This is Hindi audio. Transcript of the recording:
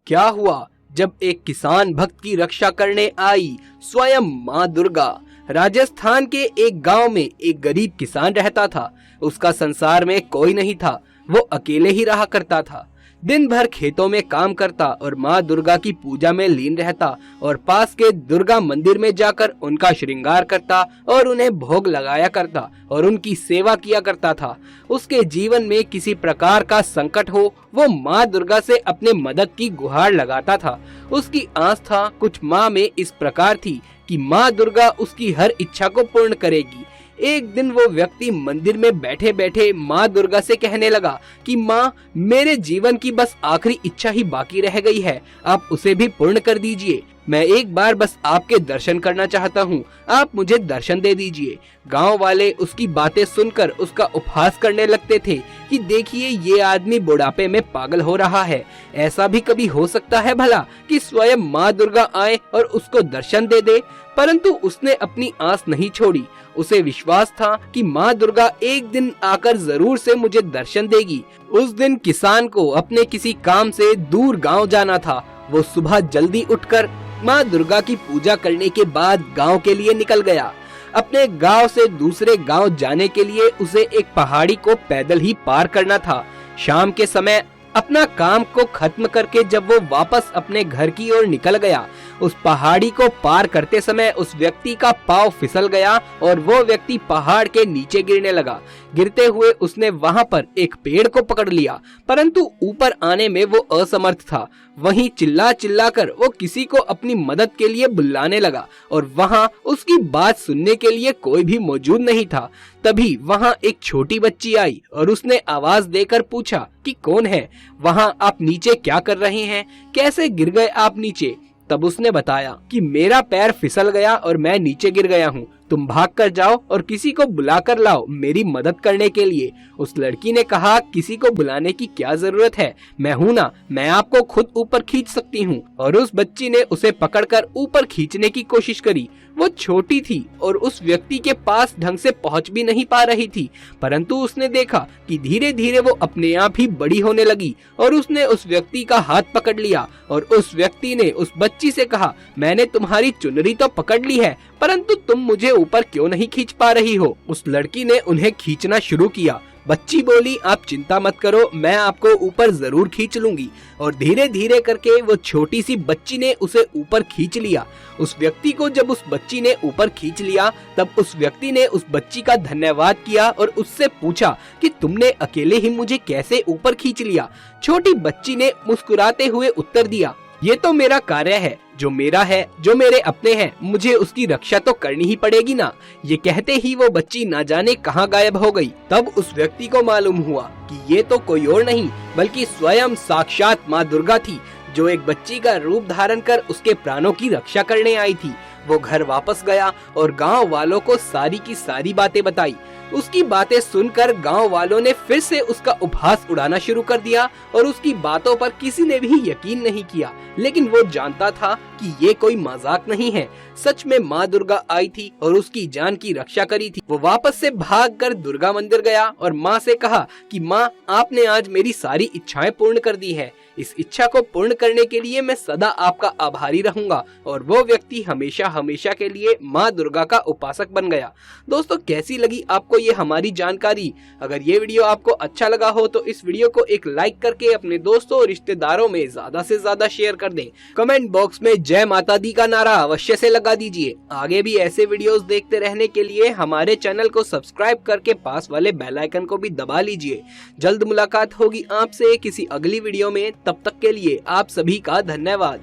क्या हुआ जब एक किसान भक्त की रक्षा करने आई स्वयं माँ दुर्गा। राजस्थान के एक गांव में एक गरीब किसान रहता था। उसका संसार में कोई नहीं था, वो अकेले ही रहा करता था। दिन भर खेतों में काम करता और माँ दुर्गा की पूजा में लीन रहता और पास के दुर्गा मंदिर में जाकर उनका श्रृंगार करता और उन्हें भोग लगाया करता और उनकी सेवा किया करता था। उसके जीवन में किसी प्रकार का संकट हो, वो माँ दुर्गा से अपने मदद की गुहार लगाता था। उसकी आस्था कुछ माँ में इस प्रकार थी कि माँ दुर्गा उसकी हर इच्छा को पूर्ण करेगी। एक दिन वो व्यक्ति मंदिर में बैठे बैठे माँ दुर्गा से कहने लगा कि माँ, मेरे जीवन की बस आखिरी इच्छा ही बाकी रह गई है, आप उसे भी पूर्ण कर दीजिए। मैं एक बार बस आपके दर्शन करना चाहता हूँ, आप मुझे दर्शन दे दीजिए। गांव वाले उसकी बातें सुनकर उसका उपहास करने लगते थे कि देखिए ये आदमी बुढ़ापे में पागल हो रहा है। ऐसा भी कभी हो सकता है भला कि स्वयं माँ दुर्गा आए और उसको दर्शन दे दे। परंतु उसने अपनी आस नहीं छोड़ी। उसे विश्वास था कि माँ दुर्गा एक दिन आकर जरूर से मुझे दर्शन देगी। उस दिन किसान को अपने किसी काम से दूर गांव जाना था। वो सुबह जल्दी उठकर माँ दुर्गा की पूजा करने के बाद गांव के लिए निकल गया। अपने गांव से दूसरे गांव जाने के लिए उसे एक पहाड़ी को पैदल ही पार करना था। शाम के समय अपना काम को खत्म करके जब वो वापस अपने घर की ओर निकल गया, उस पहाड़ी को पार करते समय उस व्यक्ति का पांव फिसल गया और वो व्यक्ति पहाड़ के नीचे गिरने लगा। गिरते हुए उसने वहां पर एक पेड़ को पकड़ लिया, परंतु ऊपर आने में वो असमर्थ था। वहीं चिल्ला चिल्ला कर वो किसी को अपनी मदद के लिए बुलाने लगा और वहां उसकी बात सुनने के लिए कोई भी मौजूद नहीं था। तभी वहां एक छोटी बच्ची आई और उसने आवाज देकर पूछा कि कौन है, वहां आप नीचे क्या कर रहे हैं, कैसे गिर गए आप नीचे। तब उसने बताया कि मेरा पैर फिसल गया और मैं नीचे गिर गया हूँ, तुम भाग कर जाओ और किसी को बुला कर लाओ मेरी मदद करने के लिए। उस लड़की ने कहा किसी को बुलाने की क्या जरूरत है, मैं हूँ ना, मैं आपको खुद ऊपर खींच सकती हूँ। और उस बच्ची ने उसे पकड़कर ऊपर खींचने की कोशिश करी। वो छोटी थी और उस व्यक्ति के पास ढंग से पहुँच भी नहीं पा रही थी, परंतु उसने देखा कि धीरे धीरे वो अपने आप ही बड़ी होने लगी और उसने उस व्यक्ति का हाथ पकड़ लिया और उस व्यक्ति ने उस बच्ची से कहा, मैंने तुम्हारी चुनरी तो पकड़ ली है, परंतु तुम मुझे ऊपर क्यों नहीं खींच पा रही हो। उस लड़की ने उन्हें खींचना शुरू किया। बच्ची बोली, आप चिंता मत करो, मैं आपको ऊपर जरूर खींच लूंगी। और धीरे धीरे करके वो छोटी सी बच्ची ने उसे ऊपर खींच लिया। उस व्यक्ति को जब उस बच्ची ने ऊपर खींच लिया, तब उस व्यक्ति ने उस बच्ची का धन्यवाद किया और उससे पूछा कि तुमने अकेले ही मुझे कैसे ऊपर खींच लिया। छोटी बच्ची ने मुस्कुराते हुए उत्तर दिया, ये तो मेरा कार्य है, जो मेरा है, जो मेरे अपने हैं, मुझे उसकी रक्षा तो करनी ही पड़ेगी ना। ये कहते ही वो बच्ची ना जाने कहाँ गायब हो गई। तब उस व्यक्ति को मालूम हुआ कि ये तो कोई और नहीं बल्कि स्वयं साक्षात माँ दुर्गा थी, जो एक बच्ची का रूप धारण कर उसके प्राणों की रक्षा करने आई थी। वो घर वापस गया और गांव वालों को सारी की सारी बातें बताई। उसकी बातें सुनकर गांव वालों ने फिर से उसका उपहास उड़ाना शुरू कर दिया और उसकी बातों पर किसी ने भी यकीन नहीं किया। लेकिन वो जानता था कि ये कोई मजाक नहीं है, सच में माँ दुर्गा आई थी और उसकी जान की रक्षा करी थी। वो वापस से भागकर दुर्गा मंदिर गया और माँ से कहा कि माँ, आपने आज मेरी सारी इच्छाएं पूर्ण कर दी है। इस इच्छा को पूर्ण करने के लिए मैं सदा आपका आभारी रहूंगा। और वो व्यक्ति हमेशा हमेशा के लिए माँ दुर्गा का उपासक बन गया। दोस्तों, कैसी लगी आपको ये हमारी जानकारी? अगर ये वीडियो आपको अच्छा लगा हो तो इस वीडियो को एक लाइक करके अपने दोस्तों और रिश्तेदारों में ज्यादा से ज्यादा शेयर कर दें। कमेंट बॉक्स में जय माता दी का नारा अवश्य से लगा दीजिए। आगे भी ऐसे वीडियोस देखते रहने के लिए हमारे चैनल को सब्सक्राइब करके पास वाले बेल आइकन को भी दबा लीजिए। जल्द मुलाकात होगी आपसे किसी अगली वीडियो में। तब तक के लिए आप सभी का धन्यवाद।